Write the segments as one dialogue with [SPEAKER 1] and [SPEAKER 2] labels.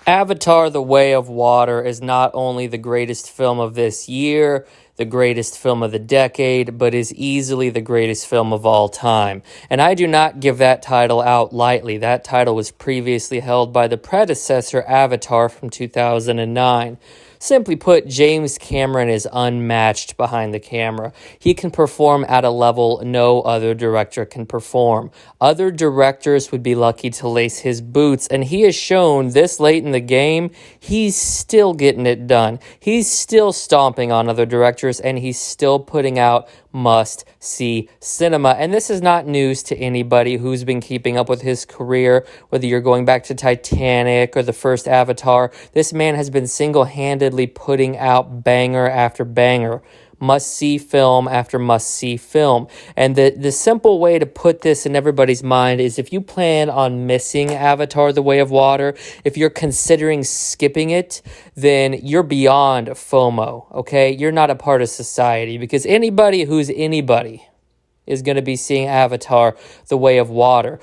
[SPEAKER 1] Avatar: The Way of Water is not only the greatest film of this year, the greatest film of the decade, but is easily the greatest film of all time. And I do not give that title out lightly. That title was previously held by the predecessor Avatar from 2009. Simply put, James Cameron is unmatched behind the camera. He can perform at a level no other director can perform. Other directors would be lucky to lace his boots, and he has shown this late in the game, he's still getting it done. He's still stomping on other directors, and he's still putting out must-see cinema. And this is not news to anybody who's been keeping up with his career, whether you're going back to Titanic or the first Avatar. This man has been single-handedly putting out banger after banger, must-see film after must-see film. And the simple way to put this in everybody's mind is if you plan on missing Avatar: The Way of Water, if you're considering skipping it, then you're beyond FOMO, okay? You're not a part of society, because anybody who's anybody is going to be seeing Avatar: The Way of Water.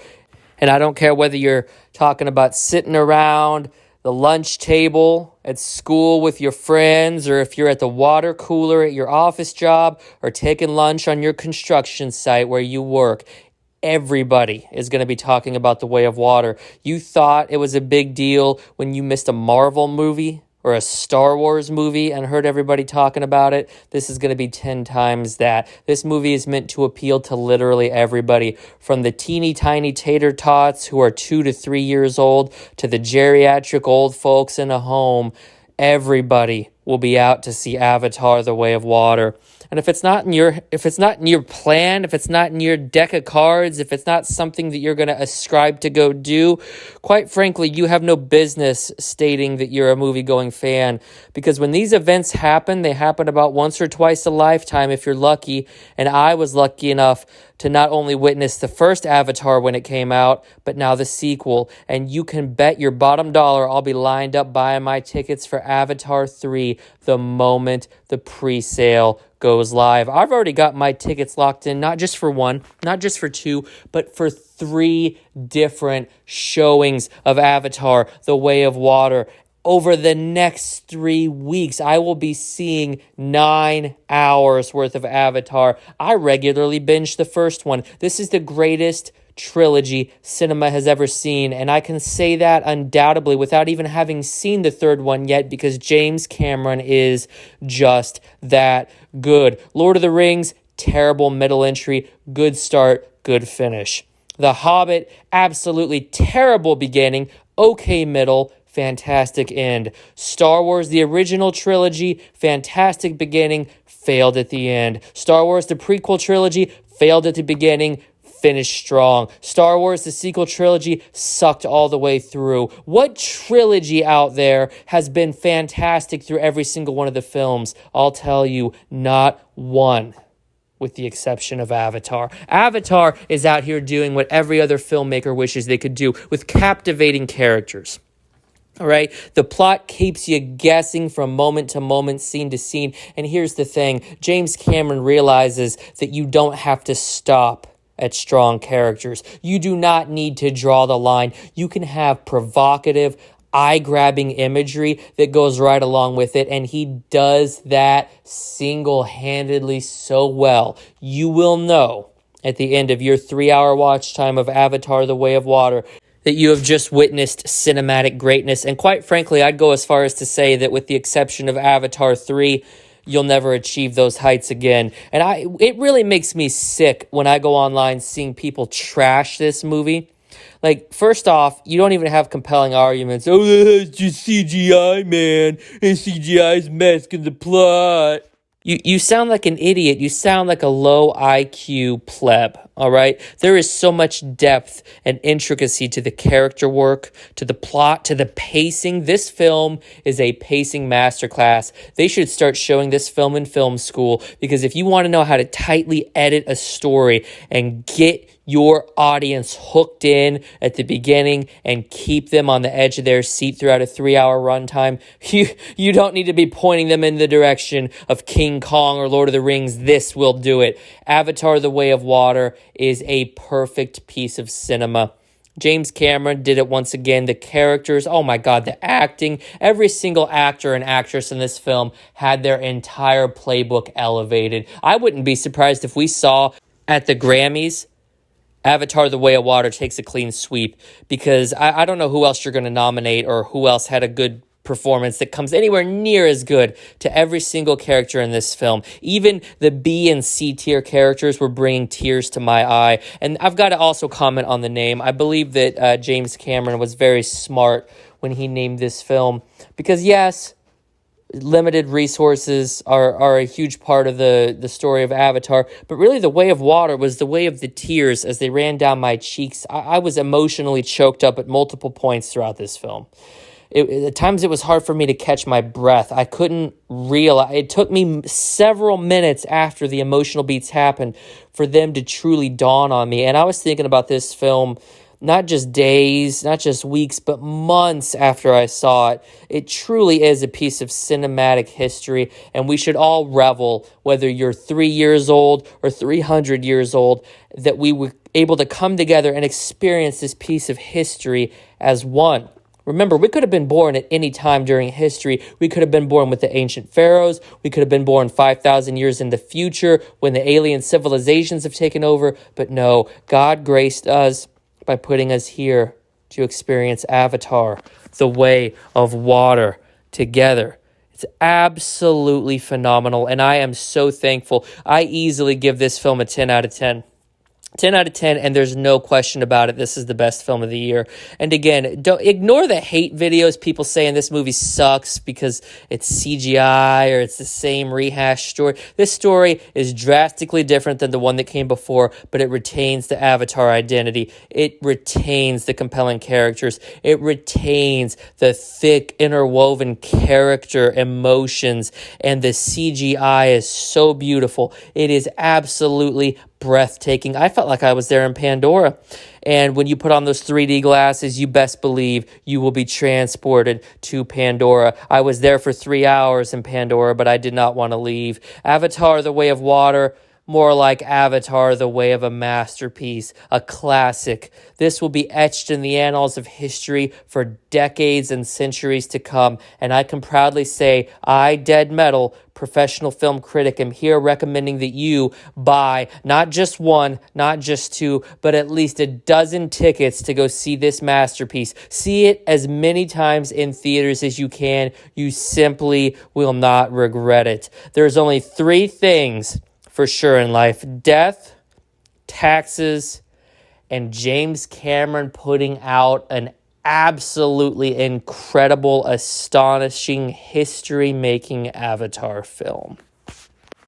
[SPEAKER 1] And I don't care whether you're talking about sitting around the lunch table at school with your friends, or if you're at the water cooler at your office job, or taking lunch on your construction site where you work. Everybody is going to be talking about The Way of Water. You thought it was a big deal when you missed a Marvel movie or a Star Wars movie and heard everybody talking about it. This is going to be 10 times that. This movie is meant to appeal to literally everybody, from the teeny tiny tater tots who are 2 to 3 years old to the geriatric old folks in a home. Everybody will be out to see Avatar: The Way of Water. And if it's not in your plan, if it's not in your deck of cards, if it's not something that you're going to ascribe to go do, quite frankly, you have no business stating that you're a movie-going fan. Because when these events happen, they happen about once or twice a lifetime if you're lucky. And I was lucky enough to not only witness the first Avatar when it came out, but now the sequel. And you can bet your bottom dollar I'll be lined up buying my tickets for Avatar 3 the moment the pre-sale goes live. I've already got my tickets locked in, not just for one, not just for two, but for 3 different showings of Avatar: The Way of Water. Over the next 3 weeks, I will be seeing 9 hours worth of Avatar. I regularly binge the first one. This is the greatest trilogy cinema has ever seen, and I can say that undoubtedly without even having seen the third one yet, because James Cameron is just that good. Lord of the Rings, terrible middle entry, good start, good finish. The Hobbit, absolutely terrible beginning, okay middle, fantastic end. Star Wars, the original trilogy, fantastic beginning, failed at the end. Star Wars, the prequel trilogy, failed at the beginning, finished strong. Star Wars, the sequel trilogy, sucked all the way through. What trilogy out there has been fantastic through every single one of the films? I'll tell you, not one, with the exception of Avatar. Avatar is out here doing what every other filmmaker wishes they could do, with captivating characters. All right, the plot keeps you guessing from moment to moment, scene to scene. And here's the thing, James Cameron realizes that you don't have to stop at strong characters. You do not need to draw the line. You can have provocative, eye-grabbing imagery that goes right along with it, and he does that single-handedly so well. You will know at the end of your 3-hour watch time of Avatar: The Way of Water that you have just witnessed cinematic greatness. And quite frankly, I'd go as far as to say that with the exception of Avatar 3, you'll never achieve those heights again. And it really makes me sick when I go online seeing people trash this movie. Like, first off, you don't even have compelling arguments. Oh, that's just CGI, man. And CGI's masking the plot. You sound like an idiot. You sound like a low IQ pleb, all right? There is so much depth and intricacy to the character work, to the plot, to the pacing. This film is a pacing masterclass. They should start showing this film in film school, because if you want to know how to tightly edit a story and get your audience hooked in at the beginning and keep them on the edge of their seat throughout a 3-hour runtime, you don't need to be pointing them in the direction of King Kong or Lord of the Rings. This will do it. Avatar: The Way of Water is a perfect piece of cinema. James Cameron did it once again. The characters, oh my God, the acting. Every single actor and actress in this film had their entire playbook elevated. I wouldn't be surprised if we saw at the Grammys Avatar: The Way of Water takes a clean sweep, because I don't know who else you're going to nominate or who else had a good performance that comes anywhere near as good to every single character in this film. Even the B and C tier characters were bringing tears to my eye. And I've got to also comment on the name. I believe that James Cameron was very smart when he named this film, because yes, limited resources are a huge part of the story of Avatar, but really The Way of Water was the way of the tears as they ran down my cheeks. I was emotionally choked up at multiple points throughout this film. At times it was hard for me to catch my breath. I couldn't realize. It took me several minutes after the emotional beats happened for them to truly dawn on me. And I was thinking about this film not just days, not just weeks, but months after I saw it. It truly is a piece of cinematic history, and we should all revel, whether you're 3 years old or 300 years old, that we were able to come together and experience this piece of history as one. Remember, we could have been born at any time during history. We could have been born with the ancient pharaohs. We could have been born 5,000 years in the future when the alien civilizations have taken over. But no, God graced us by putting us here to experience Avatar: The Way of Water together. It's absolutely phenomenal, and I am so thankful. I easily give this film a 10 out of 10. 10 out of 10, and there's no question about it. This is the best film of the year. And again, don't ignore the hate videos, people saying this movie sucks because it's CGI or it's the same rehashed story. This story is drastically different than the one that came before, but it retains the Avatar identity. It retains the compelling characters. It retains the thick, interwoven character emotions, and the CGI is so beautiful. It is absolutely breathtaking. I felt like I was there in Pandora. And when you put on those 3D glasses, you best believe you will be transported to Pandora. I was there for 3 hours in Pandora, but I did not want to leave. Avatar: The Way of Water, more like Avatar: The Way of a masterpiece, a classic. This will be etched in the annals of history for decades and centuries to come. And I can proudly say, I, Dead Metal, professional film critic, am here recommending that you buy not just one, not just two, but at least a dozen tickets to go see this masterpiece. See it as many times in theaters as you can. You simply will not regret it. There's only 3 things for sure in life: death, taxes, and James Cameron putting out an absolutely incredible, astonishing, history-making Avatar film.